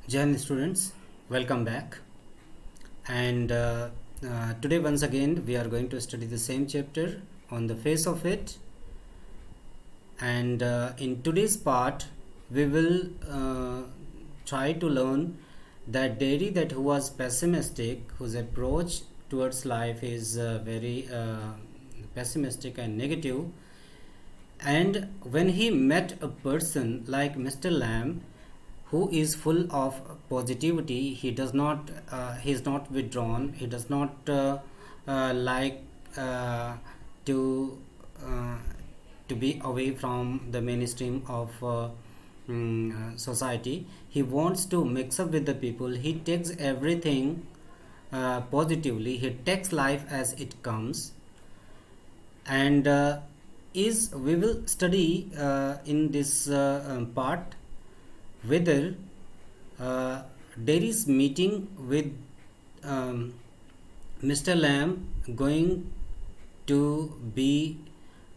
Jan students, welcome back. And today, once again, we are going to study the same chapter on the face of it. And in today's part, we will try to learn that Derry, that who was pessimistic, whose approach towards life is very pessimistic and negative. And when he met a person like Mr. Lamb, who is full of positivity, he is not withdrawn, he does not like to uh, to be away from the mainstream of society. He wants to mix up with the people. He takes everything positively. He takes life as it comes. And is we will study in this part whether Derry's meeting with um, Mr. Lamb going to be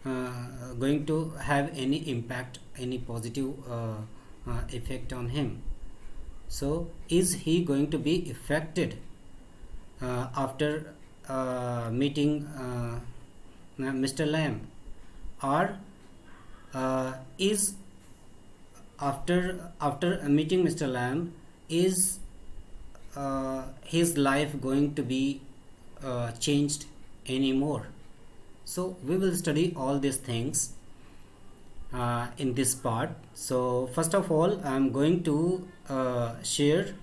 going to have any impact, any positive effect on him. So is he going to be affected after meeting Mr. Lamb, or is after meeting Mr. Lamb, is his life going to be changed anymore? So we will study all these things in this part. So first of all, I am going to share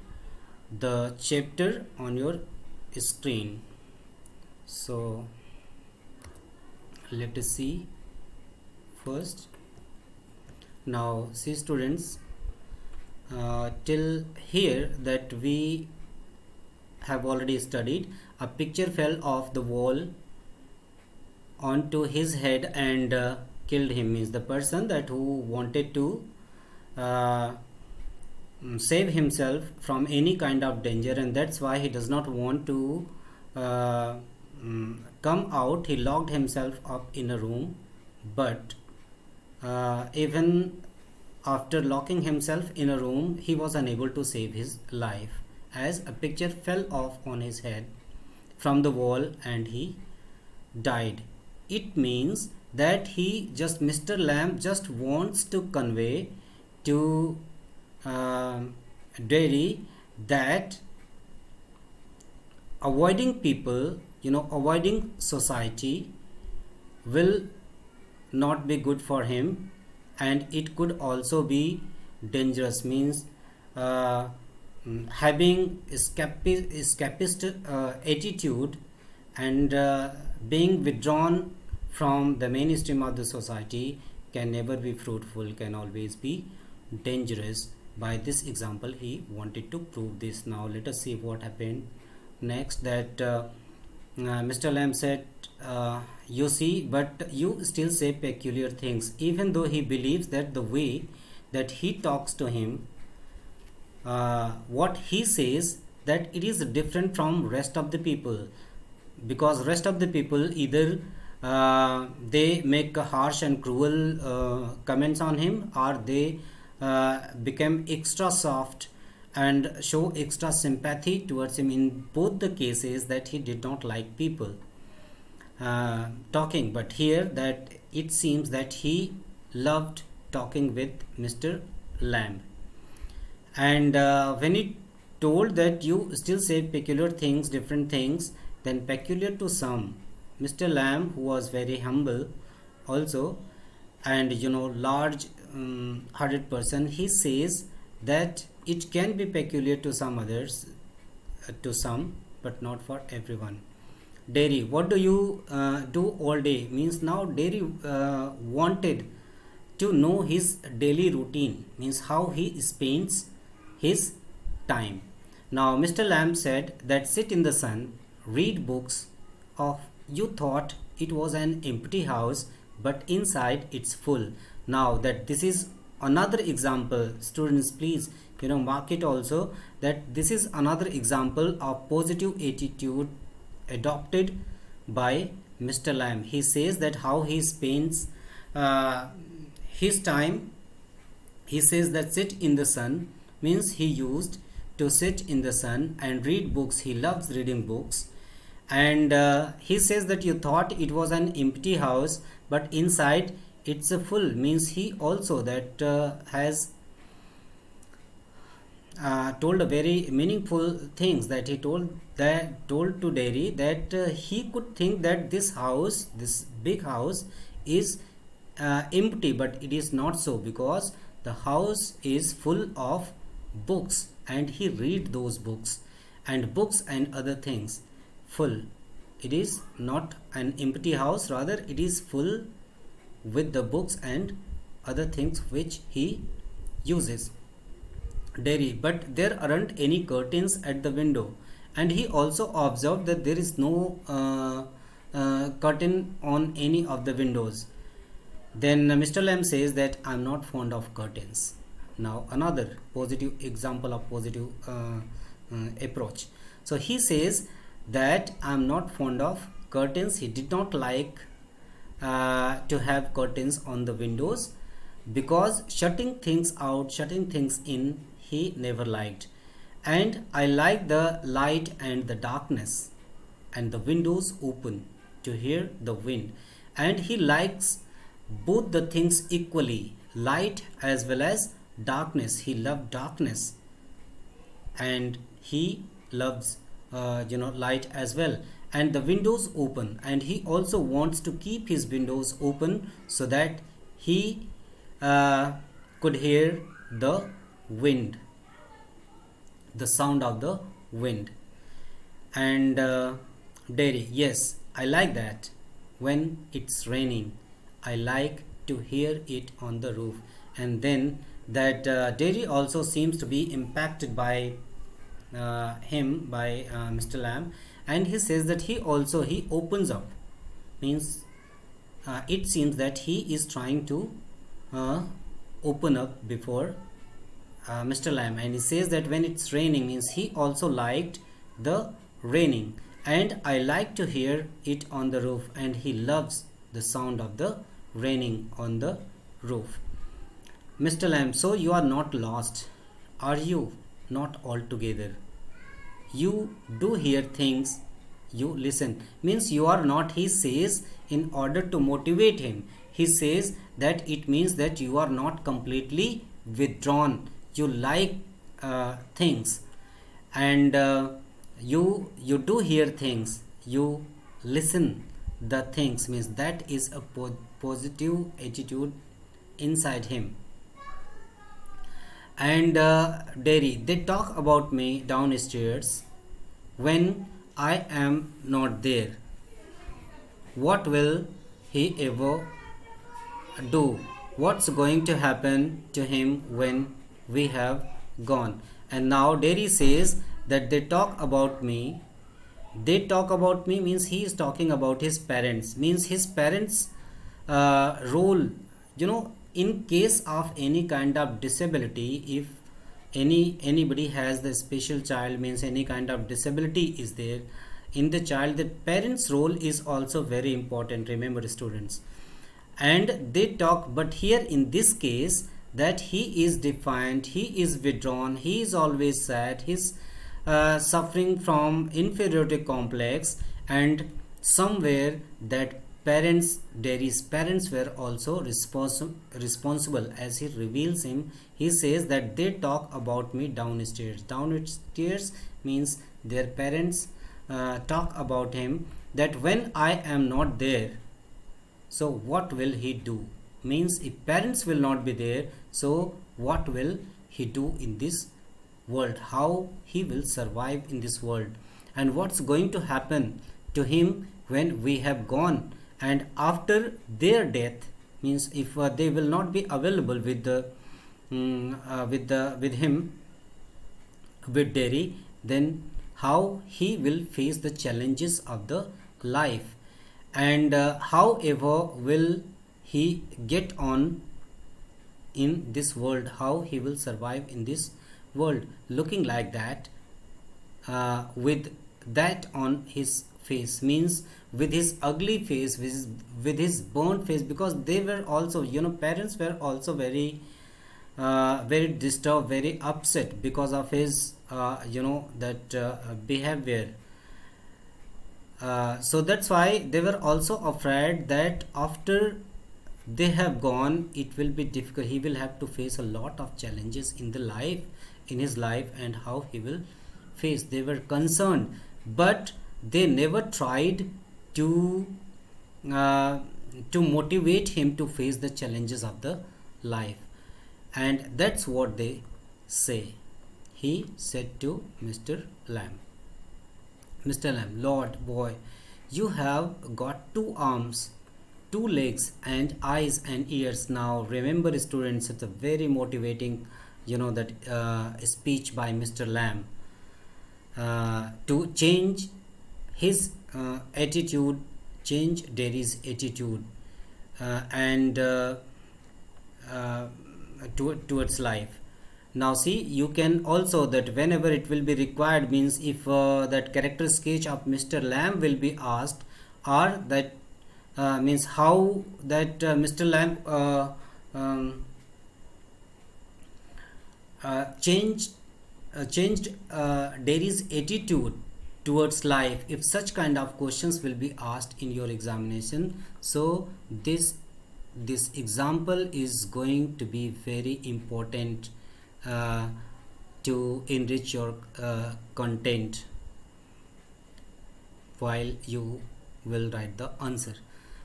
the chapter on your screen. So let us see first. Now see students, till here that we have already studied. A picture fell off the wall onto his head and killed him. Means the person that who wanted to uh, save himself from any kind of danger, and that's why he does not want to uh, come out. He locked himself up in a room, but even after locking himself in a room, he was unable to save his life, as a picture fell off on his head from the wall and he died. It means that Mr. Lamb just wants to convey to Derry that avoiding people, avoiding society will not be good for him, and it could also be dangerous. Means having escapist attitude and being withdrawn from the mainstream of the society can never be fruitful, can always be dangerous. By this example he wanted to prove this. Now let us see what happened next. That Mr. Lamb said, you see, but you still say peculiar things. Even though he believes that the way that he talks to him, what he says, that it is different from rest of the people, because rest of the people either they make harsh and cruel comments on him, or they become extra soft and show extra sympathy towards him. In both the cases that he did not like people talking, but here that it seems that he loved talking with Mr. Lamb. And when he told that you still say peculiar things, different things, then peculiar to some, Mr. Lamb, who was very humble also, and large hearted person, he says that it can be peculiar to some others, to some, but not for everyone. Derry, what do you do all day? Means now Derry wanted to know his daily routine, means how he spends his time. Now Mr. Lamb said that sit in the sun, read books of, you thought it was an empty house, but inside it's full. Now that this is another example, students, please mark it also, that this is another example of positive attitude adopted by Mr. Lamb. He says that how he spends his time. He says that sit in the sun means he used to sit in the sun and read books. He loves reading books. And he says that you thought it was an empty house, but inside it's a full. Means he also that has told a very meaningful things, that he told to Derry that he could think that this big house is empty, but it is not so, because the house is full of books and he read those books, and books and other things full. It is not an empty house, rather it is full with the books and other things which he uses. Derry, but there aren't any curtains at the window. And he also observed that there is no curtain on any of the windows. Then Mr. Lamb says that I'm not fond of curtains. Now another positive example of positive approach. So he says that I'm not fond of curtains. He did not like to have curtains on the windows, because shutting things out, shutting things in, he never liked. And I like the light and the darkness, and the windows open to hear the wind. And he likes both the things equally, light as well as darkness. He loved darkness, and he loves light as well, and the windows open. And he also wants to keep his windows open so that he could hear the wind, the sound of the wind. And Derry, yes, I like that. When it's raining, I like to hear it on the roof. And then that Derry also seems to be impacted by Mr. Lamb, and he says that he opens up. Means it seems that he is trying to open up before Mr. Lamb. And he says that when it's raining, means he also liked the raining, and I like to hear it on the roof. And he loves the sound of the raining on the roof. Mr. Lamb, so you are not lost, are you? Not altogether. You do hear things, you listen. Means you are not, he says, in order to motivate him. He says that it means that you are not completely withdrawn. You like things, and you do hear things, you listen the things. Means that is a positive attitude inside him. And Derry, they talk about me downstairs when I am not there. What will he ever do? What's going to happen to him when we have gone? And now Derry says that they talk about me. They talk about me means he is talking about his parents. Means his parents' role, in case of any kind of disability, if anybody has the special child, means any kind of disability is there in the child, the parents' role is also very important. Remember, students. And they talk, but here in this case, that he is defiant, he is withdrawn, he is always sad, he's suffering from inferiority complex, and somewhere that Derry's parents were also responsible. As he reveals him, he says that they talk about me downstairs. Downstairs means their parents talk about him, that when I am not there, so what will he do? Means if parents will not be there, so what will he do in this world? How he will survive in this world? And what's going to happen to him when we have gone? And after their death, means if they will not be available with him, with Derry, then how he will face the challenges of the life, and however will he get on in this world, how he will survive in this world, looking like that, with that on his face. Means with his ugly face, with his burnt face, because they were also, parents were also very very disturbed, very upset because of his that behavior. So that's why they were also afraid that after they have gone, it will be difficult. He will have to face a lot of challenges in the life, in his life, and how he will face. They were concerned, but they never tried to uh, to motivate him to face the challenges of the life. And that's what they say. He said to Mr. Lamb, Mr. Lamb, Lord boy, you have got two arms, two legs, and eyes and ears. Now remember, students, it's a very motivating, that speech by Mr. Lamb to change his attitude, change Derry's attitude, and uh, towards life. Now see, you can also that whenever it will be required, means if that character sketch of Mr. Lamb will be asked, or that means how that Mr. Lamb changed Derry's attitude towards life. If such kind of questions will be asked in your examination, so this example is going to be very important uh, to enrich your content while you will write the answer.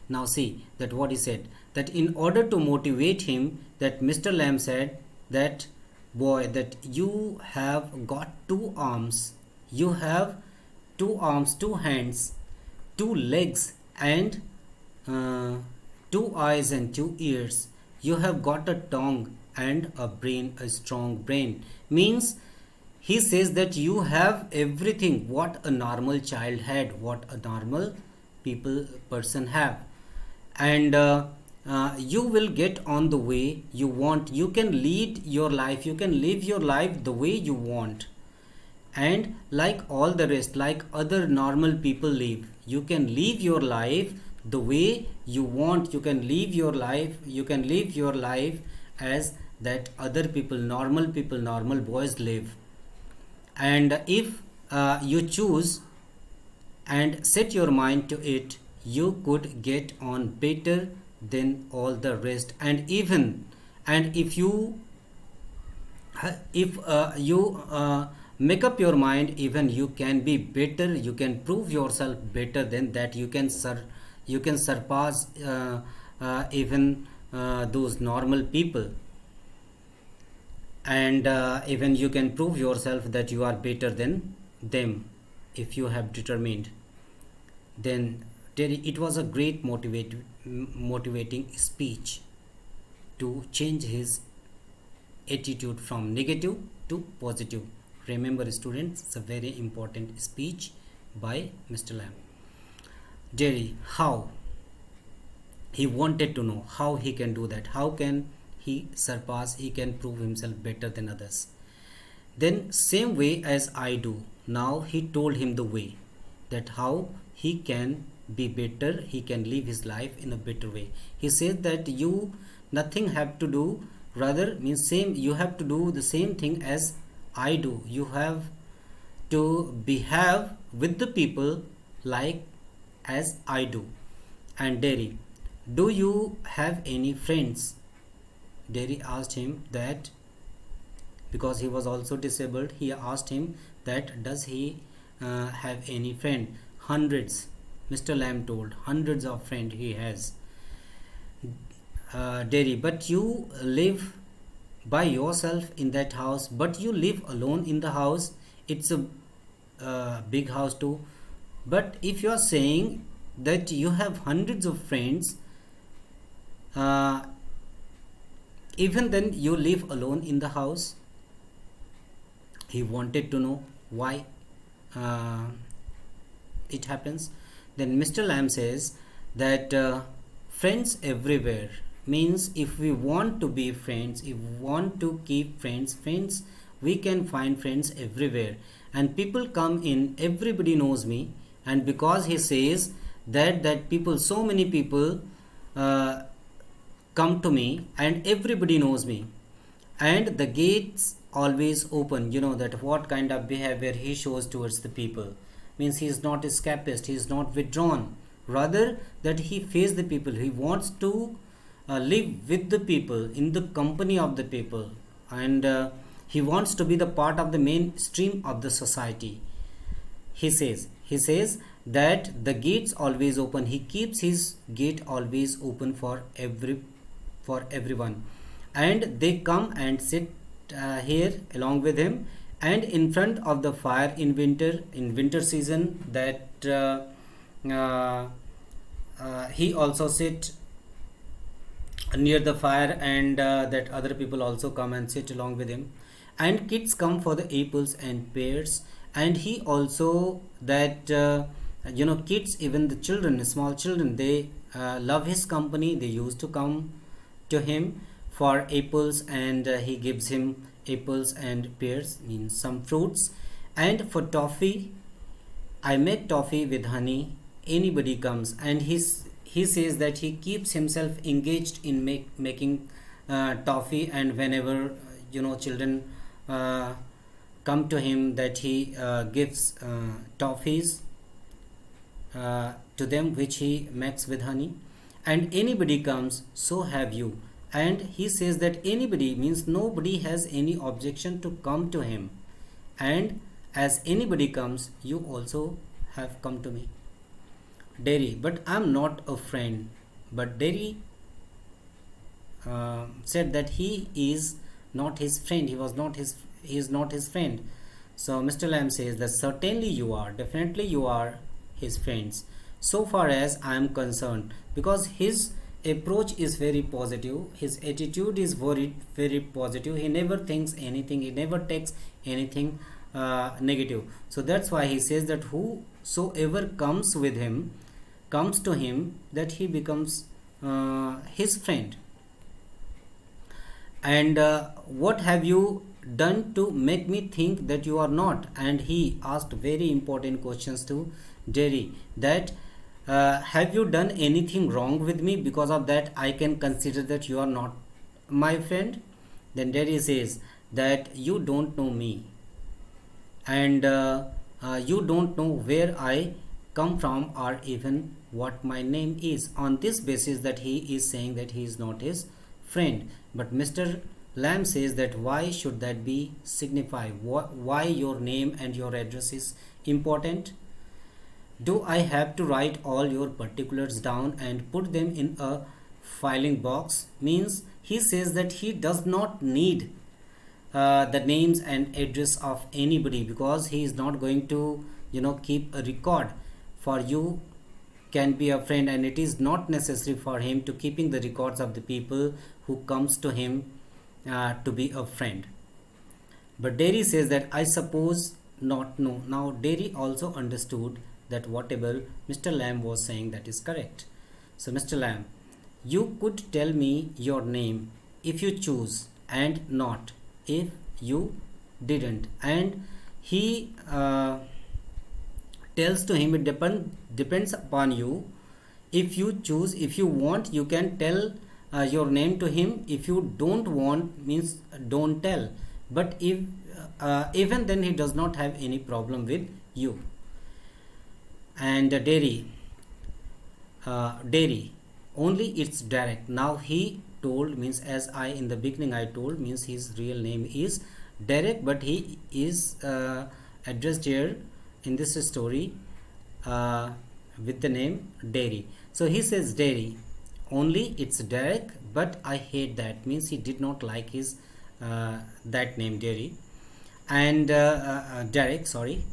Now see that what he said, that in order to motivate him, that Mr. Lamb said that boy, that you have got two arms, you have two arms, two hands, two legs, and uh, two eyes and two ears. You have got a tongue and a brain, a strong brain. Means he says that you have everything what a normal child had, what a normal person have, and you will get on the way you want. You can lead your life, you can live your life the way you want, and like all the rest, like other normal people live, you can live your life the way you want. You can live your life, you can live your life as that other people, normal boys live. And if you choose and set your mind to it, you could get on better than all the rest. And even, and if you make up your mind, even you can be better, you can prove yourself better than that. You can surpass even those normal people, and even you can prove yourself that you are better than them if you have determined. Then it was a great motivating speech to change his attitude from negative to positive. Remember, students, it's a very important speech by Mr. Lamb. Derry, how? He wanted to know how he can do that. How can he surpass, he can prove himself better than others. Then same way as I do. Now he told him the way, that how he can be better, he can live his life in a better way. He said that you nothing have to do, rather means same, you have to do the same thing as I do. You have to behave with the people like as I do. And Derry, do you have any friends? Derry asked him that, because he was also disabled, he asked him that does he have any friend? Hundreds, Mr. Lamb told, hundreds of friends he has. Derry, but you live by yourself in that house, but you live alone in the house. It's a big house too. But if you are saying that you have hundreds of friends, uh, even then you live alone in the house. He wanted to know why uh, it happens. Then Mr. Lamb says that friends everywhere, means if we want to be friends, if we want to keep friends, we can find friends everywhere. And people come in, everybody knows me. And because he says that people, so many people come to me and everybody knows me, and the gates always open. You know that what kind of behavior he shows towards the people, means he is not escapist, he is not withdrawn, rather that he faces the people, he wants to live with the people, in the company of the people, and he wants to be the part of the mainstream of the society. He says that the gates always open, he keeps his gate always open for everyone, and they come and sit here along with him, and in front of the fire in winter season, that uh, he also sit near the fire, and that other people also come and sit along with him, and kids come for the apples and pears, and he also that kids, even the children, small children, they love his company, they used to come to him for apples, and he gives him apples and pears, means some fruits. And for toffee, I make toffee with honey, anybody comes, and he says that he keeps himself engaged in making toffee, and whenever children uh, come to him, that he gives toffees to them, which he makes with honey. And anybody comes, so have you. And he says that anybody means nobody has any objection to come to him, and as anybody comes, you also have come to me. Derry, but I'm not a friend. But Derry said that he is not his friend, he is not his friend. So Mr. Lamb says that certainly you are, definitely you are his friends, so far as I am concerned, because his approach is very positive, his attitude is very very positive, he never thinks anything, he never takes anything negative. So that's why he says that whosoever comes to him, that he becomes his friend. And what have you done to make me think that you are not? And he asked very important questions to Jerry, that have you done anything wrong with me, because of that I can consider that you are not my friend? Then Jerry says that you don't know me, and you don't know where I come from, or even what my name is. On this basis, that he is saying that he is not his friend. But Mr. Lamb says that why should that be signify? Why your name and your address is important? Do I have to write all your particulars down and put them in a filing box? Means he says that he does not need the names and address of anybody, because he is not going to keep a record. For you can be a friend, and it is not necessary for him to keeping the records of the people who comes to him to be a friend. But Derry says that I suppose not. No. Now Derry also understood that whatever Mr. Lamb was saying, that is correct. So Mr. Lamb, you could tell me your name if you choose, and not if you didn't. And he tells to him, it depends upon you. If you choose, if you want, you can tell your name to him. If you don't want, means don't tell. But if even then, he does not have any problem with you. And Derry, only it's direct. Now he told, means as I in the beginning I told, means his real name is Derek, but he is addressed here in this story with the name Derry. So he says Derry, only it's Derek, but I hate that. Means he did not like his that name Derry, and Derek, sorry,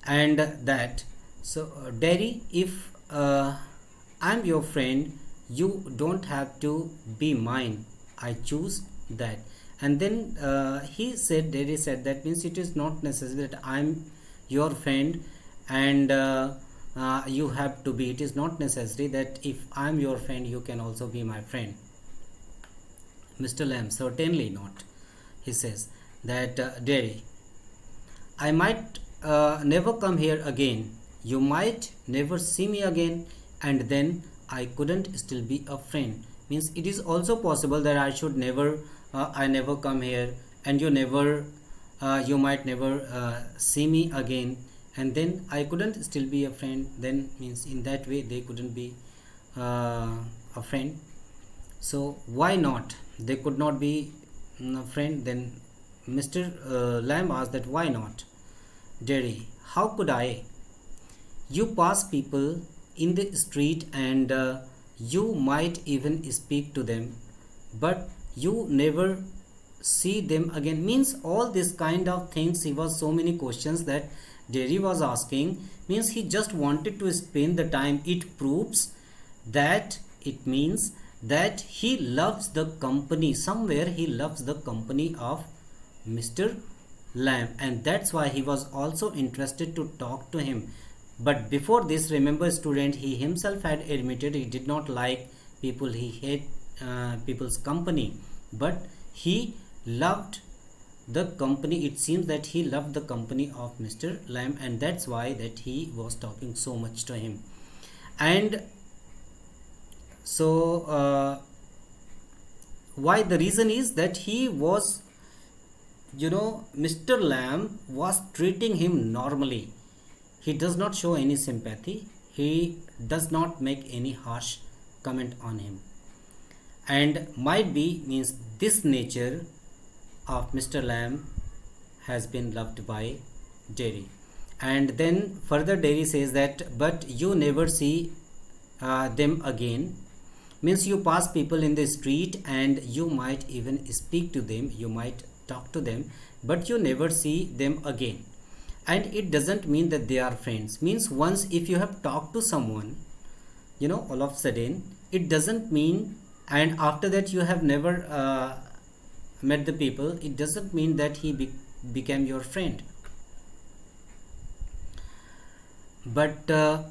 and that. So Derry, if I'm your friend, you don't have to be mine. I choose that. And then Derry said that means it is not necessary that I'm your friend, and you have to be. It is not necessary that if I'm your friend, you can also be my friend. Mr. Lamb, certainly not. He says that Derry, I might never come here again. You might never see me again, and then I couldn't still be a friend. Means it is also possible that I should never I never come here, and you might never see me again, and then I couldn't still be a friend. Then means in that way they couldn't be a friend. So why not? They could not be a friend. Then Mr. Lamb asked that why not? Derry, how could I? You pass people in the street and you might even speak to them, but you never see them again. Means all this kind of things. He was so many questions that Derry was asking. Means he just wanted to spend the time. It proves that it means that he loves the company. Somewhere he loves the company of Mr. Lamb, and that's why he was also interested to talk to him. But before this, remember student, he himself had admitted he did not like people, he hate people's company, but he loved the company. It seems that he loved the company of Mr. Lamb, and that's why that he was talking so much to him. And so why? The reason is that he was, Mr. Lamb was treating him normally. He does not show any sympathy. He does not make any harsh comment on him. And might be means this nature of Mr. Lamb has been loved by Derry. And then further Derry says that, but you never see them again. Means you pass people in the street and you might even speak to them, you might talk to them, but you never see them again. And it doesn't mean that they are friends. Means once if you have talked to someone, all of a sudden, it doesn't mean, and after that you have never met the people, it doesn't mean that he became your friend. But that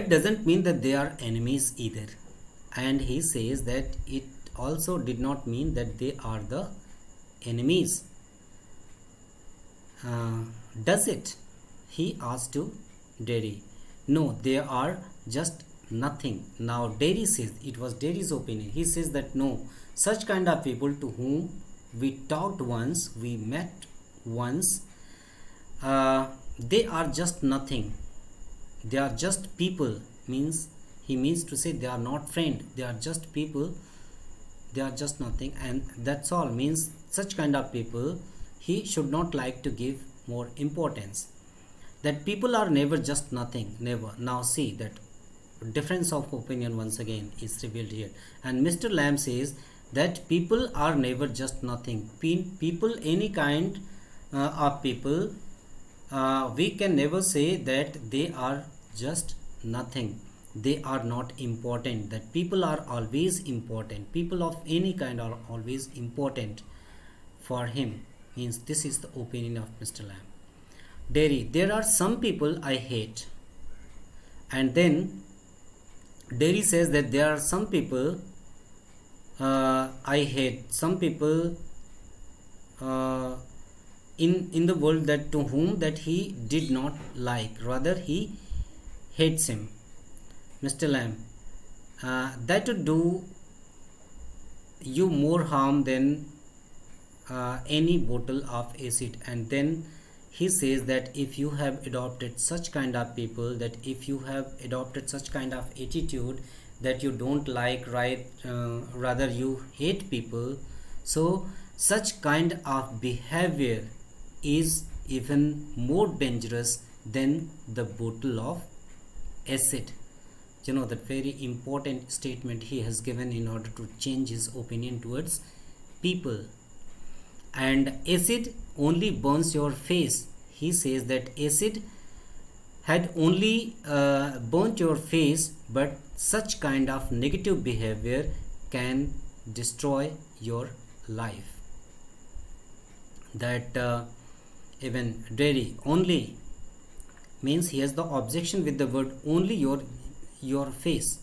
doesn't mean that they are enemies either. And he says that it also did not mean that they are the enemies. Does it? He asked to Derry. No, they are just nothing. Now Derry says, it was Derry's opinion. He says that no, such kind of people to whom we talked once, we met once, they are just nothing. They are just people. Means he means to say they are not friend. They are just people. They are just nothing, and that's all. Means such kind of people he should not like to give more importance. That people are never just nothing, never. Now see that difference of opinion once again is revealed here. And Mr. Lamb says that people are never just nothing. People, any kind of people, we can never say that they are just nothing. They are not important. That people are always important. People of any kind are always important for him. Means this is the opinion of Mr. Lamb. Derry, there are some people I hate. And then Derry says that there are some people I hate. Some people in the world that to whom that he did not like. Rather he hates him. Mr. Lamb, that would do you more harm than any bottle of acid. And then he says that if you have adopted such kind of people, that if you have adopted such kind of attitude that you don't like, right, rather you hate people, so such kind of behavior is even more dangerous than the bottle of acid. That very important statement he has given in order to change his opinion towards people. And acid only burns your face. He says that acid had only burnt your face, but such kind of negative behavior can destroy your life. That even Derry, only means he has the objection with the word only your face.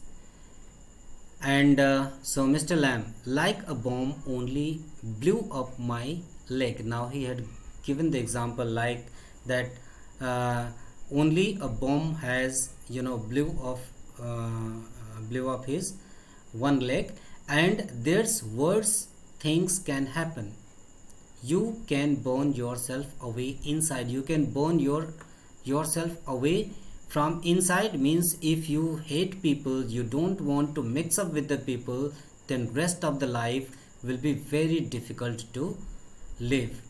And so Mr. Lamb, like a bomb only blew up my leg. Now he had given the example like that only a bomb has blew up his one leg. and there's worse things can happen. You can burn yourself away inside. You can burn yourself away from inside. Means if you hate people, you don't want to mix up with the people, then rest of the life will be very difficult to live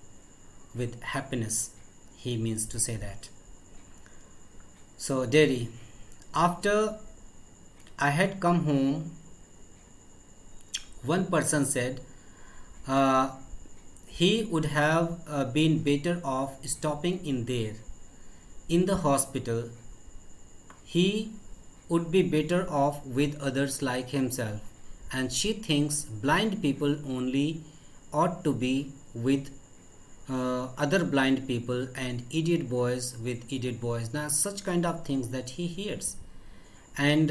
with happiness. He means to say that. So Derry, after I had come home, one person said uh, he would have been better off stopping in there in the hospital. He would be better off with others like himself, and she thinks blind people only ought to be with other blind people, and idiot boys with idiot boys. Now such kind of things that he hears. And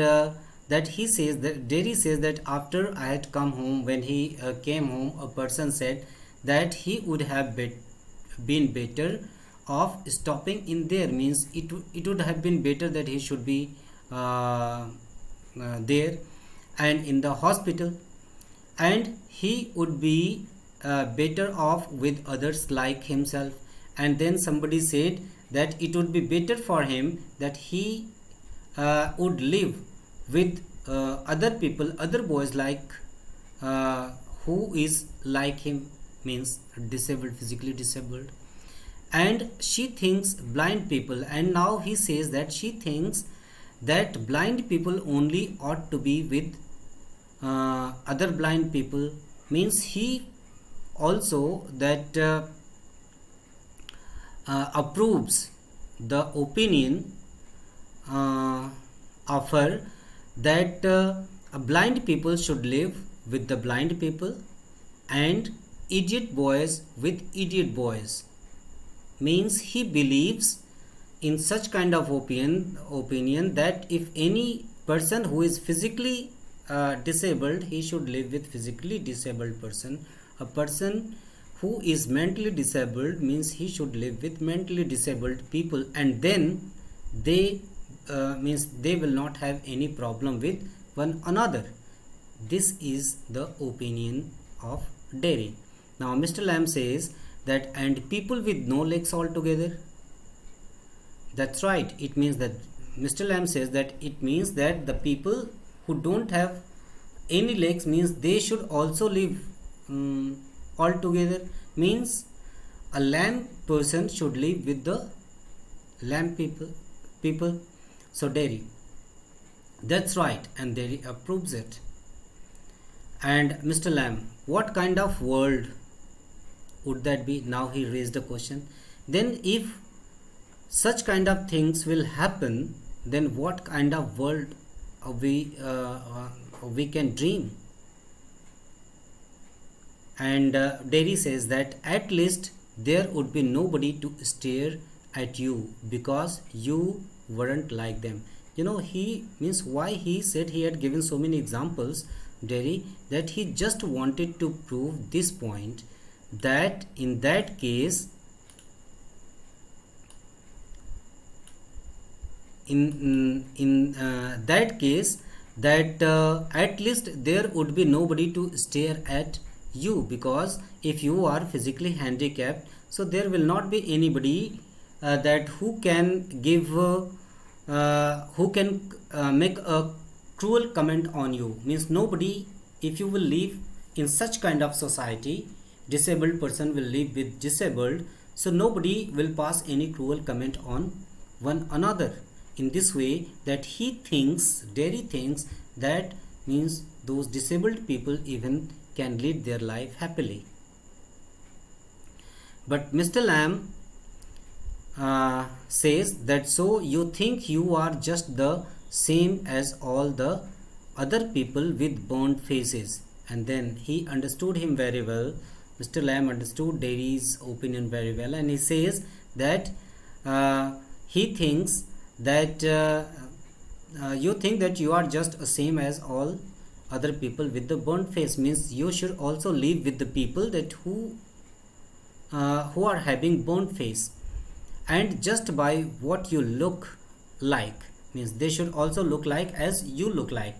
that he says that Derry says that after I had come home, when he came home, a person said that he would have been better of stopping in there. Means it would have been better that he should be there and in the hospital, and he would be better off with others like himself. And then somebody said that it would be better for him that he would live with other people, other boys like who is like him, means disabled, physically disabled. And she thinks blind people, and now he says that she thinks that blind people only ought to be with other blind people. Means he also that approves the opinion of her that blind people should live with the blind people and idiot boys with idiot boys. Means he believes in such kind of opinion that if any person who is physically disabled, he should live with physically disabled person. A person who is mentally disabled, means he should live with mentally disabled people, and then they means they will not have any problem with one another. This is the opinion of Derry. Now Mr. Lamb says that and people with no legs altogether. That's right. It means that Mr. Lamb says that it means that the people who don't have any legs, means they should also live altogether. Means a lamb person should live with the lamb people. So Derry, that's right, and Derry approves it. And Mr. Lamb, what kind of world would that be? Now he raised a question. Then if such kind of things will happen, then what kind of world we can dream? And Derry says that at least there would be nobody to stare at you because you weren't like them. He means why he said he had given so many examples, Derry, that he just wanted to prove this point, that in that case, that case, that at least there would be nobody to stare at you, because if you are physically handicapped, so there will not be anybody that who can give who can make a cruel comment on you. Means nobody, if you will live in such kind of society, disabled person will live with disabled, so nobody will pass any cruel comment on one another. In this way, that he thinks, Derry thinks, that means those disabled people even can lead their life happily. But Mr. Lamb says that so you think you are just the same as all the other people with burnt faces. And then he understood him very well. Mr. Lamb understood Derry's opinion very well, and he says that he thinks that you think that you are just the same as all other people with the burnt face. Means you should also live with the people that who are having burnt face, and just by what you look like, means they should also look like as you look like.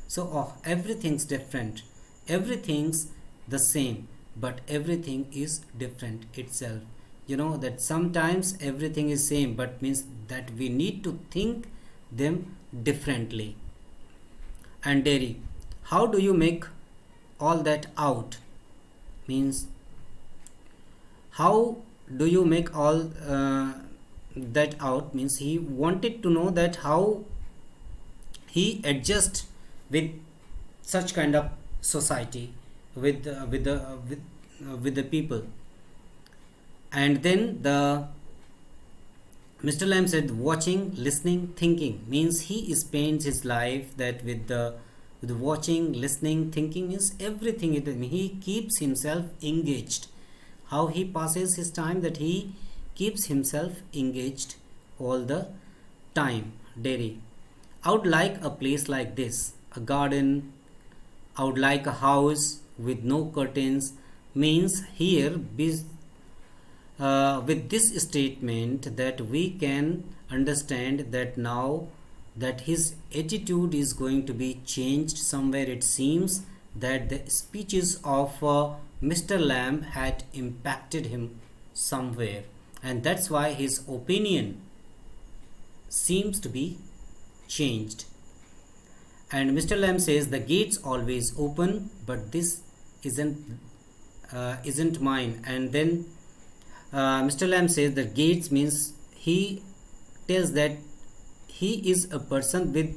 So everything's different. everything's the same, but everything is different itself. You know that sometimes everything is same, but means that we need to think them differently. And dairy, how do you make all that out? Means how do you make all that out, means he wanted to know that how he adjusts with such kind of society, with the people. And then the Mr. Lamb said, watching, listening, thinking, means he spends his life that with watching, listening, thinking, means everything. He keeps himself engaged. How he passes his time, that he keeps himself engaged all the time. Dairy, I would like a place like this, a garden. I would like a house with no curtains. Means here, with this statement, that we can understand that now that his attitude is going to be changed somewhere. It seems that the speeches of Mr. Lamb had impacted him somewhere, and that's why his opinion seems to be changed. And Mr. Lamb says, the gates always open, but this isn't mine. And then Mr. Lamb says that gates, means he tells that he is a person with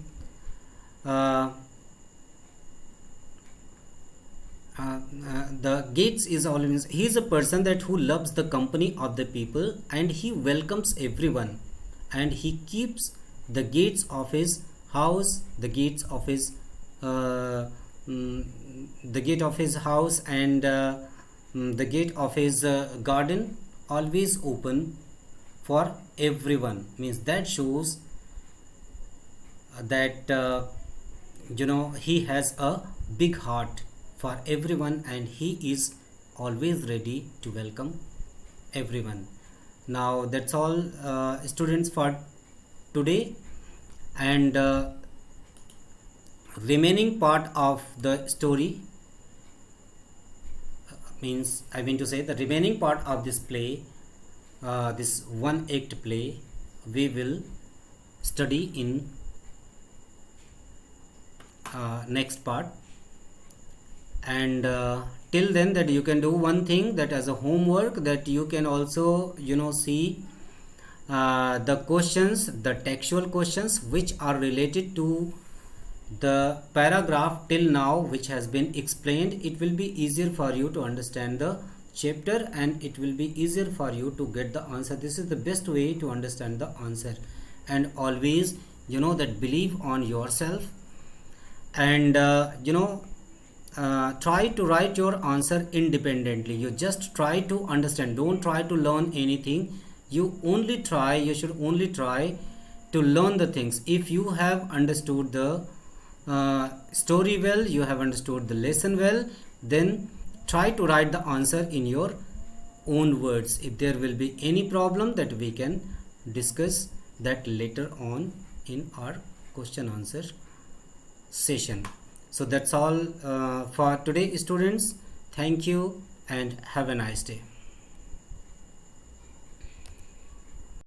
the gates is always, he is a person that who loves the company of the people, and he welcomes everyone, and he keeps the gates of his house, the gates of his the gate of his house, and the gate of his garden always open for everyone. Means that shows that he has a big heart for everyone, and he is always ready to welcome everyone. Now that's all, students, for today. And remaining part of the story, means I mean to say the remaining part of this play, this one act play, we will study in next part. And till then, that you can do one thing, that as a homework, that you can also see the questions, the textual questions which are related to the paragraph till now which has been explained. It will be easier for you to understand the chapter, and it will be easier for you to get the answer. This is the best way to understand the answer. And always that believe on yourself, and try to write your answer independently. You just try to understand, don't try to learn anything. You should only try to learn the things. If you have understood the story well, you have understood the lesson well, then try to write the answer in your own words. If there will be any problem, that we can discuss that later on in our question answer session. So that's all for today, students. Thank you and have a nice day.